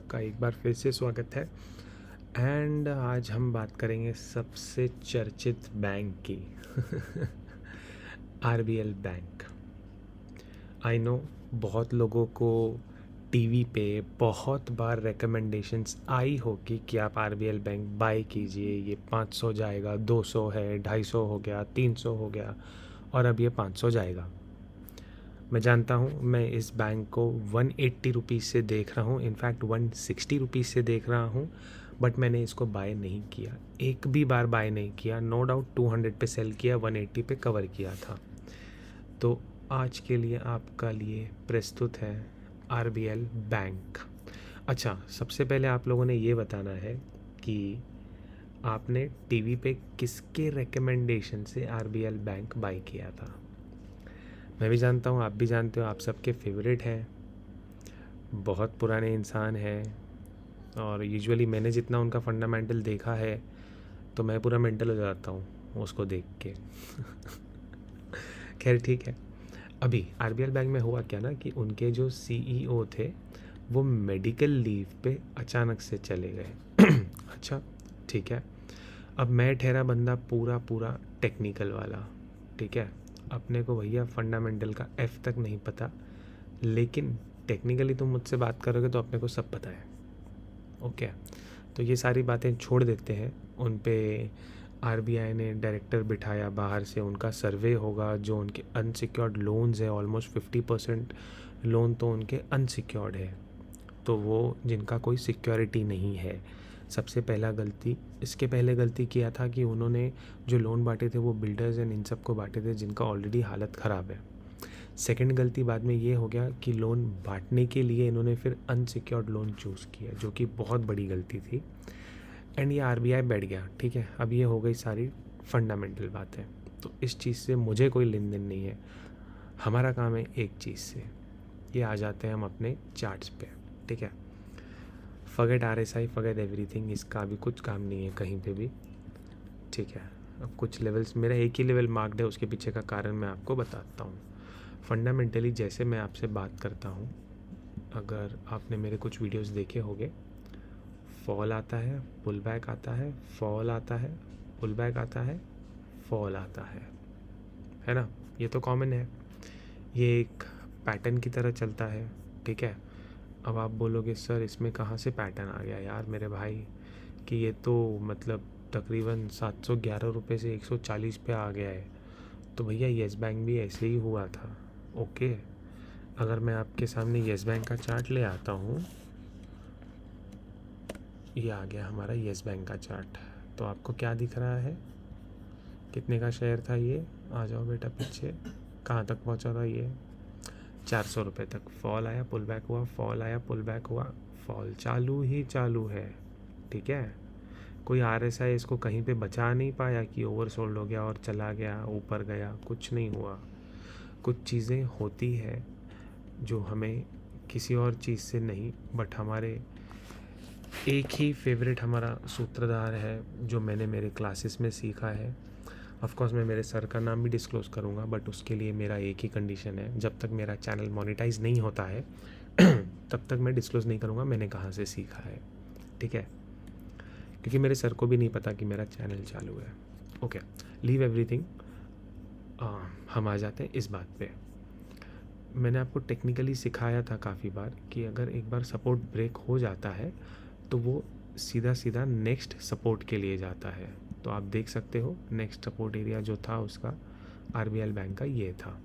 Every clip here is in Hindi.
आपका एक बार फिर से स्वागत है। एंड आज हम बात करेंगे सबसे चर्चित बैंक की आरबीएल बैंक। आई नो बहुत लोगों को टीवी पे बहुत बार रिकमेंडेशंस आई होगी कि आप आरबीएल बैंक बाय कीजिए, ये 500 जाएगा, 200 है, 250 हो गया, 300 हो गया और अब ये 500 जाएगा। मैं जानता हूँ मैं इस बैंक को 180 रुपीज़ से देख रहा हूँ, इनफैक्ट 160 रुपीज़ से देख रहा हूँ, बट मैंने इसको बाय नहीं किया, एक भी बार बाय नहीं किया। नो डाउट 200 पे सेल किया, 180 पे कवर किया था। तो आज के लिए आपका लिए प्रस्तुत है आरबीएल बैंक। अच्छा, सबसे पहले आप लोगों ने ये बताना है कि आपने टीवी पे किसके रिकमेंडेशन से आरबीएल बैंक बाय किया था। मैं भी जानता हूँ, आप भी जानते हो, आप सबके फेवरेट हैं, बहुत पुराने इंसान हैं और यूजुअली मैंने जितना उनका फंडामेंटल देखा है तो मैं पूरा मेंटल हो जाता हूँ उसको देख के खैर ठीक है। अभी आरबीएल बैंक में हुआ क्या ना कि उनके जो सीईओ थे वो मेडिकल लीव पे अचानक से चले गए। अच्छा ठीक है, अब मैं ठहरा बंदा पूरा पूरा टेक्निकल वाला, ठीक है, अपने को भैया फंडामेंटल का एफ तक नहीं पता, लेकिन टेक्निकली तुम मुझसे बात करोगे तो अपने को सब पता है। ओके, तो ये सारी बातें छोड़ देते हैं। उन पे आरबीआई ने डायरेक्टर बिठाया बाहर से, उनका सर्वे होगा। जो उनके अनसिक्योर्ड लोन्स है, ऑलमोस्ट 50% लोन तो उनके अनसिक्योर्ड है, तो वो जिनका कोई सिक्योरिटी नहीं है। सबसे पहला गलती, इसके पहले गलती किया था कि उन्होंने जो लोन बांटे थे वो बिल्डर्स एंड इन सब को बांटे थे जिनका ऑलरेडी हालत ख़राब है। सेकंड गलती बाद में ये हो गया कि लोन बांटने के लिए इन्होंने फिर अनसिक्योर्ड लोन चूज़ किया, जो कि बहुत बड़ी गलती थी। एंड ये आरबीआई बैठ गया, ठीक है। अब ये हो गई सारी फंडामेंटल बातें, तो इस चीज़ से मुझे कोई लेन देन नहीं है। हमारा काम है एक चीज़ से, ये आ जाते हैं हम अपने चार्ट्स पे, ठीक है। फॉरगेट आरएसआई, फॉरगेट एवरीथिंग, इसका अभी कुछ काम नहीं है कहीं पे भी, ठीक है। अब कुछ लेवल्स, मेरा एक ही लेवल मार्क्ड है, उसके पीछे का कारण मैं आपको बताता हूँ। फंडामेंटली जैसे मैं आपसे बात करता हूँ, अगर आपने मेरे कुछ वीडियोस देखे होंगे, फॉल आता है, पुल बैक आता है, फॉल आता है, पुल बैक आता है, फॉल आता है ना। ये तो कॉमन है, ये एक पैटर्न की तरह चलता है, ठीक है। अब आप बोलोगे सर इसमें कहाँ से पैटर्न आ गया यार मेरे भाई, कि ये तो मतलब तकरीबन 711 रुपये से 140 पे आ गया है। तो भैया येस बैंक भी ऐसे ही हुआ था। ओके, अगर मैं आपके सामने येस बैंक का चार्ट ले आता हूँ, ये आ गया हमारा येस बैंक का चार्ट, तो आपको क्या दिख रहा है, कितने का शेयर था ये, आ जाओ बेटा पीछे, कहाँ तक पहुँचा था ये, 400 रुपये तक। फॉल आया, पुल बैक हुआ, फॉल आया, पुल बैक हुआ, फॉल चालू ही चालू है, ठीक है। कोई आरएसआई इसको कहीं पे बचा नहीं पाया कि ओवरसोल्ड हो गया और चला गया, ऊपर गया, कुछ नहीं हुआ। कुछ चीज़ें होती है जो हमें किसी और चीज़ से नहीं, बट हमारे एक ही फेवरेट हमारा सूत्रधार है जो मैंने मेरे क्लासेस में सीखा है। ऑफ कोर्स मैं मेरे सर का नाम भी डिस्क्लोज़ करूँगा, बट उसके लिए मेरा एक ही कंडीशन है, जब तक मेरा चैनल मोनेटाइज नहीं होता है तब तक मैं डिस्क्लोज़ नहीं करूँगा मैंने कहाँ से सीखा है, ठीक है, क्योंकि मेरे सर को भी नहीं पता कि मेरा चैनल चालू है। ओके, लीव एवरीथिंग, हम आ जाते हैं इस बात पे। मैंने आपको टेक्निकली सिखाया था काफ़ी बार कि अगर एक बार सपोर्ट ब्रेक हो जाता है तो वो सीधा सीधा नेक्स्ट सपोर्ट के लिए जाता है। तो आप देख सकते हो नेक्स्ट सपोर्ट एरिया जो था उसका आरबीएल बैंक का ये था।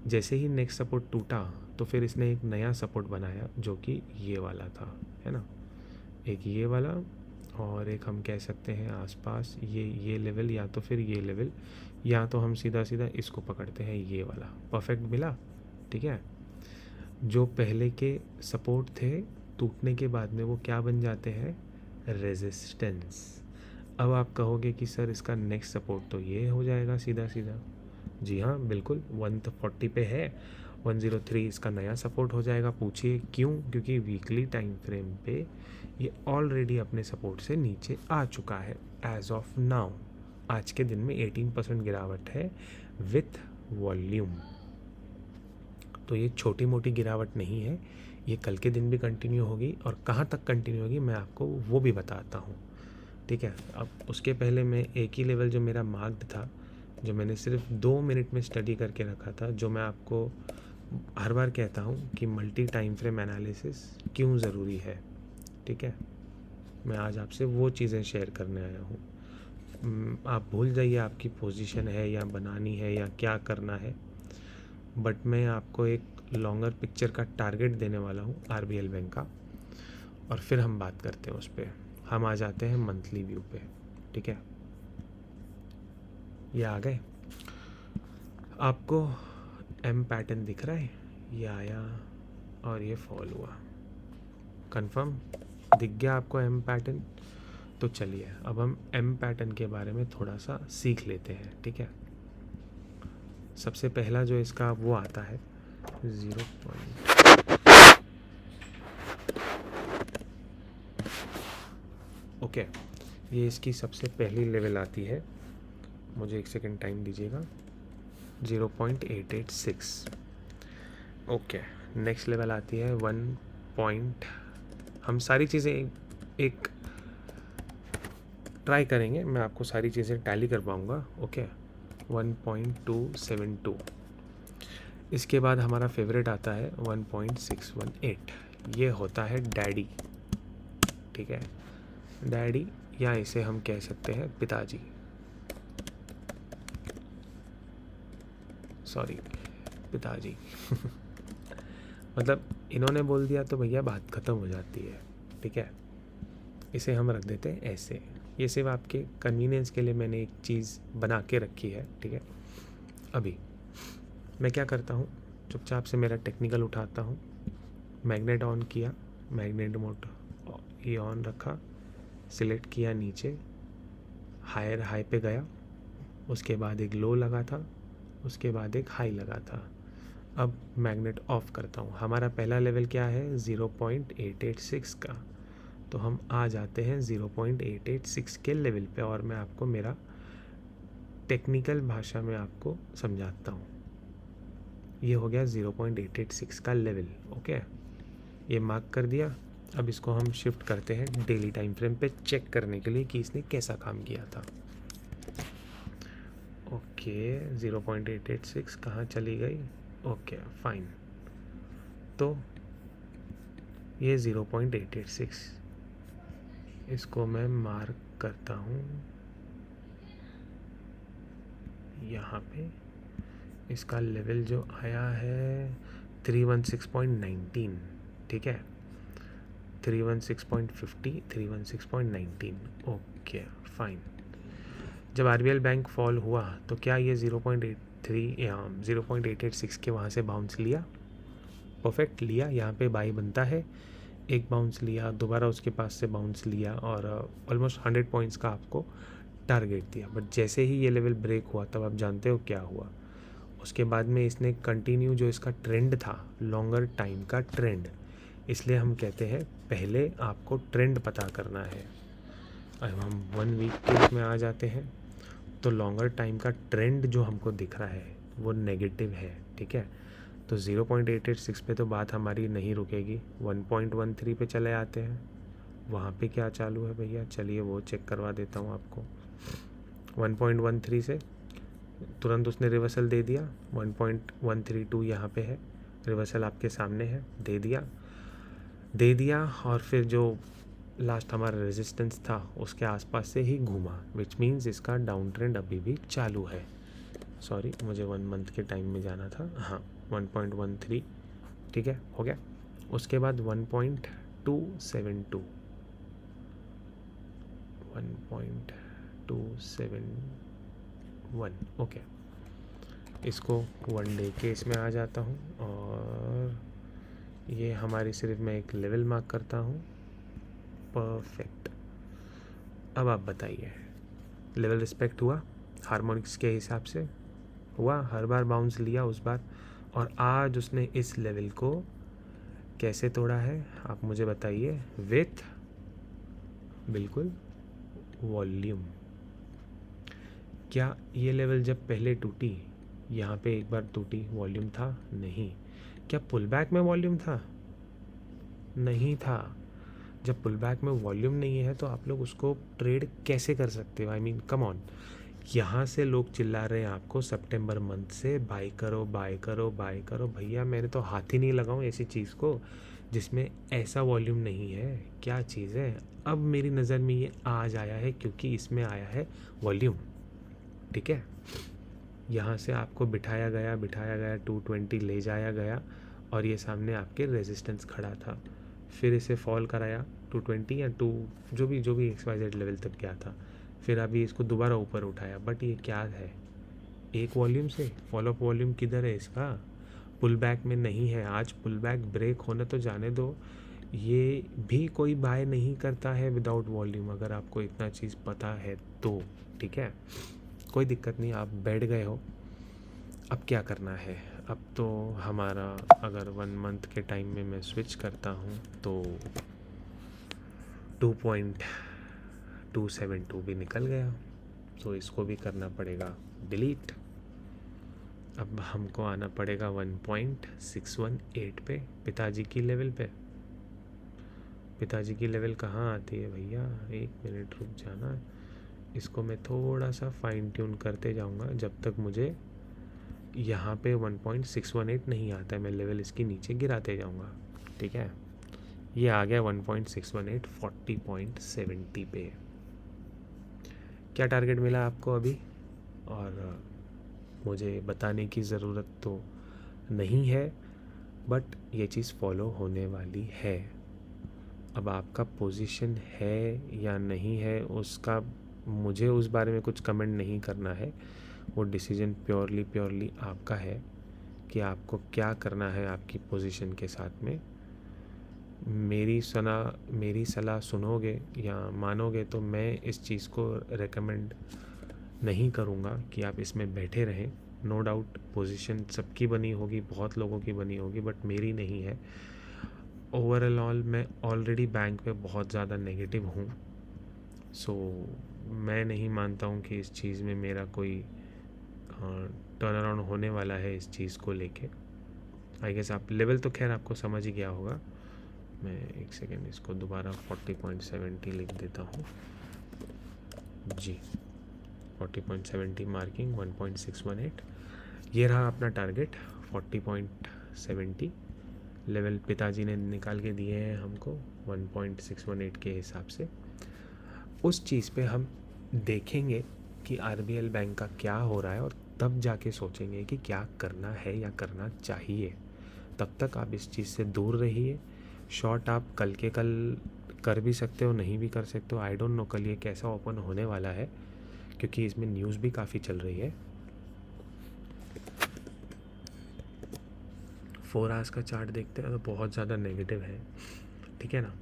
जैसे ही नेक्स्ट सपोर्ट टूटा तो फिर इसने एक नया सपोर्ट बनाया जो कि ये वाला था, है ना, एक ये वाला और एक हम कह सकते हैं आसपास ये लेवल, या तो फिर ये लेवल, या तो हम सीधा सीधा इसको पकड़ते हैं, ये वाला परफेक्ट मिला, ठीक है। जो पहले के सपोर्ट थे टूटने के बाद में वो क्या बन जाते हैं, रेजिस्टेंस। अब आप कहोगे कि सर इसका नेक्स्ट सपोर्ट तो ये हो जाएगा सीधा सीधा। जी हाँ बिल्कुल, 140 पे है, 103 इसका नया सपोर्ट हो जाएगा। पूछिए क्यों, क्योंकि वीकली टाइम फ्रेम पे ये ऑलरेडी अपने सपोर्ट से नीचे आ चुका है एज ऑफ नाउ। आज के दिन में 18% गिरावट है विथ वॉल्यूम, तो ये छोटी मोटी गिरावट नहीं है, ये कल के दिन भी कंटिन्यू होगी और कहाँ तक कंटिन्यू होगी मैं आपको वो भी बताता हूँ, ठीक है। अब उसके पहले मैं एक ही लेवल जो मेरा मार्क्ड था, जो मैंने सिर्फ 2 मिनट में स्टडी करके रखा था, जो मैं आपको हर बार कहता हूँ कि मल्टी टाइम फ्रेम एनालिसिस क्यों ज़रूरी है, ठीक है। मैं आज आपसे वो चीज़ें शेयर करने आया हूँ। आप भूल जाइए आपकी पोजीशन है या बनानी है या क्या करना है, बट मैं आपको एक लॉन्गर पिक्चर का टारगेट देने वाला हूँ आरबीएल बैंक का, और फिर हम बात करते हैं उस पर। हम आ जाते हैं मंथली व्यू पे, ठीक है। ये आ गए, आपको एम पैटर्न दिख रहा है, ये आया और ये फॉल हुआ, कंफर्म दिख गया आपको एम पैटर्न। तो चलिए अब हम एम पैटर्न के बारे में थोड़ा सा सीख लेते हैं, ठीक है। सबसे पहला जो इसका वो आता है 0 ओके, ये इसकी सबसे पहली लेवल आती है, मुझे एक सेकंड टाइम दीजिएगा, 0.886। ओके, नेक्स्ट लेवल आती है 1 हम सारी चीज़ें एक ट्राई करेंगे, मैं आपको सारी चीज़ें टैली कर पाऊँगा, ओके। 1.272। इसके बाद हमारा फेवरेट आता है 1.618, ये होता है डैडी, ठीक है, डैडी, या इसे हम कह सकते हैं पिताजी, सॉरी पिताजी मतलब इन्होंने बोल दिया तो भैया बात ख़त्म हो जाती है, ठीक है। इसे हम रख देते हैं ऐसे, ये सिर्फ आपके कन्वीनियंस के लिए मैंने एक चीज़ बना के रखी है, ठीक है। अभी मैं क्या करता हूँ, चुपचाप से मेरा टेक्निकल उठाता हूँ, मैग्नेट ऑन किया, मैग्नेट मोड ये ऑन रखा, सिलेक्ट किया नीचे, हायर हाई पे गया, उसके बाद एक लो लगा था, उसके बाद एक हाई लगा था। अब मैग्नेट ऑफ करता हूँ, हमारा पहला लेवल क्या है 0.886 का, तो हम आ जाते हैं 0.886 के लेवल पे, और मैं आपको मेरा टेक्निकल भाषा में आपको समझाता हूँ। ये हो गया 0.886 का लेवल, ओके, ये मार्क कर दिया। अब इसको हम शिफ्ट करते हैं डेली टाइम फ्रेम पे चेक करने के लिए कि इसने कैसा काम किया था। ओके 0.886 कहाँ चली गई, ओके फाइन, तो ये 0.886, इसको मैं मार्क करता हूँ यहाँ पे, इसका लेवल जो आया है 316.19, ठीक है, 316.50, 316.19, ओके फाइन। जब आरबीएल बैंक फॉल हुआ तो क्या ये 0.83 या 0.886 के वहाँ से बाउंस लिया, परफेक्ट लिया, यहाँ पे बाई बनता है, एक बाउंस लिया, दोबारा उसके पास से बाउंस लिया, और ऑलमोस्ट 100 पॉइंट्स का आपको टारगेट दिया। बट जैसे ही ये लेवल ब्रेक हुआ तब आप जानते हो क्या हुआ, उसके बाद में इसने कंटिन्यू, जो इसका ट्रेंड था लॉन्गर टाइम का ट्रेंड, इसलिए हम कहते हैं पहले आपको ट्रेंड पता करना है। अब हम 1 वीक के उसमें आ जाते हैं, तो लॉन्गर टाइम का ट्रेंड जो हमको दिख रहा है वो नेगेटिव है, ठीक है। तो 0.886 पे तो बात हमारी नहीं रुकेगी, 1.13 पे चले आते हैं, वहाँ पे क्या चालू है भैया, चलिए वो चेक करवा देता हूँ आपको। 1.13 से तुरंत उसने रिवर्सल दे दिया, 1.132 यहाँ पे है, रिवर्सल आपके सामने है, दे दिया, और फिर जो लास्ट हमारा रेजिस्टेंस था उसके आसपास से ही घूमा, विच मीन्स इसका डाउन ट्रेंड अभी भी चालू है। सॉरी, मुझे 1 मंथ के टाइम में जाना था, हाँ 1.13, ठीक है, हो गया। उसके बाद 1.272, 1.271, ओके, इसको 1 डे के इसमें आ जाता हूँ, और ये हमारी सिर्फ मैं एक लेवल मार्क करता हूँ, परफेक्ट। अब आप बताइए, लेवल रिस्पेक्ट हुआ हार्मोनिक्स के हिसाब से, हुआ, हर बार बाउंस लिया उस बार, और आज उसने इस लेवल को कैसे तोड़ा है आप मुझे बताइए, विथ बिल्कुल वॉल्यूम। क्या ये लेवल जब पहले टूटी, यहाँ पे एक बार टूटी, वॉल्यूम था नहीं, क्या पुल बैक में वॉल्यूम था, नहीं था। जब पुल बैक में वॉल्यूम नहीं है तो आप लोग उसको ट्रेड कैसे कर सकते हो? I mean come on. यहाँ से लोग चिल्ला रहे हैं आपको सितंबर मंथ से बाय करो बाय करो बाय करो। भैया मैंने तो हाथ ही नहीं लगाऊं ऐसी चीज़ को जिसमें ऐसा वॉल्यूम नहीं है। क्या चीज़ है? अब मेरी नज़र में ये आज आया है क्योंकि इसमें आया है वॉल्यूम। ठीक है, यहाँ से आपको बिठाया गया 220 ले जाया गया और ये सामने आपके रेजिस्टेंस खड़ा था। फिर इसे फॉल कराया 220 या 2 जो भी XYZ लेवल तक गया था। फिर अभी इसको दोबारा ऊपर उठाया। बट ये क्या है? एक वॉल्यूम से फॉलोअप वॉल्यूम किधर है इसका? पुल बैक में नहीं है। आज पुल बैक ब्रेक होने तो जाने दो, ये भी कोई बाय नहीं करता है विदाउट वॉल्यूम, अगर आपको इतना चीज़ पता है तो। ठीक है, कोई दिक्कत नहीं, आप बैठ गए हो। अब क्या करना है? अब तो हमारा अगर 1 मंथ के टाइम में मैं स्विच करता हूँ तो 2.272 भी निकल गया, तो इसको भी करना पड़ेगा डिलीट। अब हमको आना पड़ेगा 1.618 पे, पिताजी की लेवल पे। पिताजी की लेवल कहाँ आती है भैया? 1 मिनट रुक जाना, इसको मैं थोड़ा सा फाइन ट्यून करते जाऊँगा जब तक मुझे यहाँ पे 1.618 नहीं आता है। मैं लेवल इसकी नीचे गिराते जाऊँगा। ठीक है, ये आ गया 1.618 40.70 पे। क्या टारगेट मिला आपको अभी? और मुझे बताने की ज़रूरत तो नहीं है, बट ये चीज़ फॉलो होने वाली है। अब आपका पोजीशन है या नहीं है उसका मुझे उस बारे में कुछ कमेंट नहीं करना है। वो डिसीजन प्योरली आपका है कि आपको क्या करना है आपकी पोजीशन के साथ में। मेरी सलाह सुनोगे या मानोगे तो मैं इस चीज़ को रेकमेंड नहीं करूँगा कि आप इसमें बैठे रहें। नो डाउट पोजीशन सबकी बनी होगी, बहुत लोगों की बनी होगी, बट मेरी नहीं है। ओवरऑल मैं ऑलरेडी बैंक पे बहुत ज़्यादा नेगेटिव हूँ। सो मैं नहीं मानता हूँ कि इस चीज़ में मेरा कोई टर्न अराउंड होने वाला है इस चीज़ को लेके। आई गेस आप लेवल तो खैर आपको समझ ही गया होगा। मैं एक सेकेंड इसको दोबारा 40.70 लिख देता हूँ जी। 40.70 मार्किंग 1.618, ये रहा अपना टारगेट 40.70 लेवल पिताजी ने निकाल के दिए हैं हमको 1.618 के हिसाब से। उस चीज़ पे हम देखेंगे कि RBL बैंक का क्या हो रहा है और तब जाके सोचेंगे कि क्या करना है या करना चाहिए। तब तक आप इस चीज़ से दूर रहिए। शॉर्ट आप कल के कल कर भी सकते हो, नहीं भी कर सकते हो। आई डोंट नो कल ये कैसा ओपन होने वाला है, क्योंकि इसमें न्यूज़ भी काफ़ी चल रही है। 4 आवर्स का चार्ट देखते हैं तो बहुत ज़्यादा नेगेटिव है। ठीक है ना।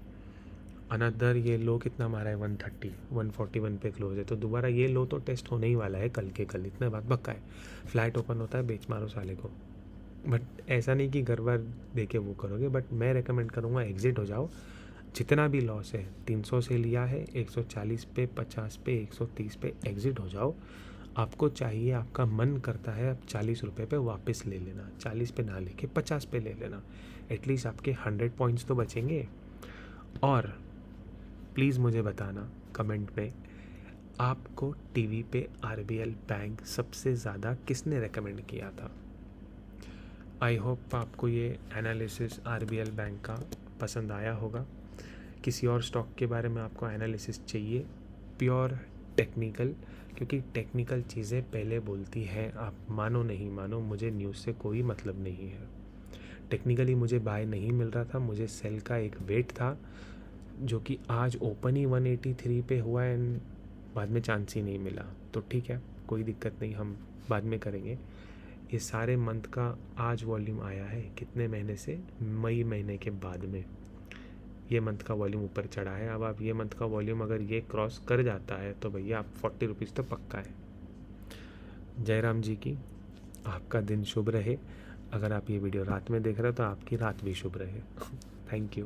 अनदर ये लो कितना मारा है? 130, 141 पे क्लोज है, तो दोबारा ये लो तो टेस्ट होने ही वाला है कल के कल। इतना बात पक्का है। फ्लैट ओपन होता है, बेच मारो साले को। बट ऐसा नहीं कि घर बार दे के वो करोगे, बट मैं रेकमेंड करूँगा एग्ज़िट हो जाओ। जितना भी लॉस है 300 से लिया है, 140 पे, 50 पे, 130 पे एग्ज़िट हो जाओ। आपको चाहिए, आपका मन करता है अब 40 रुपये पे वापस ले लेना, 40 पे ना लेके 50 पे ले लेना। एटलीस्ट आपके 100 पॉइंट्स तो बचेंगे। और प्लीज़ मुझे बताना कमेंट में, आपको टीवी पे RBL बैंक सबसे ज़्यादा किसने रेकमेंड किया था? आई होप आपको ये एनालिसिस RBL बैंक का पसंद आया होगा। किसी और स्टॉक के बारे में आपको एनालिसिस चाहिए प्योर टेक्निकल, क्योंकि टेक्निकल चीज़ें पहले बोलती हैं। आप मानो नहीं मानो, मुझे न्यूज़ से कोई मतलब नहीं है। टेक्निकली मुझे बाय नहीं मिल रहा था, मुझे सेल का एक वेट था जो कि आज ओपन ही 183 पे हुआ एंड बाद में चांस ही नहीं मिला। तो ठीक है, कोई दिक्कत नहीं, हम बाद में करेंगे। ये सारे मंथ का आज वॉल्यूम आया है कितने महीने से? मई महीने के बाद में ये मंथ का वॉल्यूम ऊपर चढ़ा है। अब आप ये मंथ का वॉल्यूम अगर ये क्रॉस कर जाता है तो भैया आप 40 रुपीज़ तो पक्का है। जयराम जी की आपका दिन शुभ रहे। अगर आप ये वीडियो रात में देख रहे हो तो आपकी रात भी शुभ रहे। Thank you.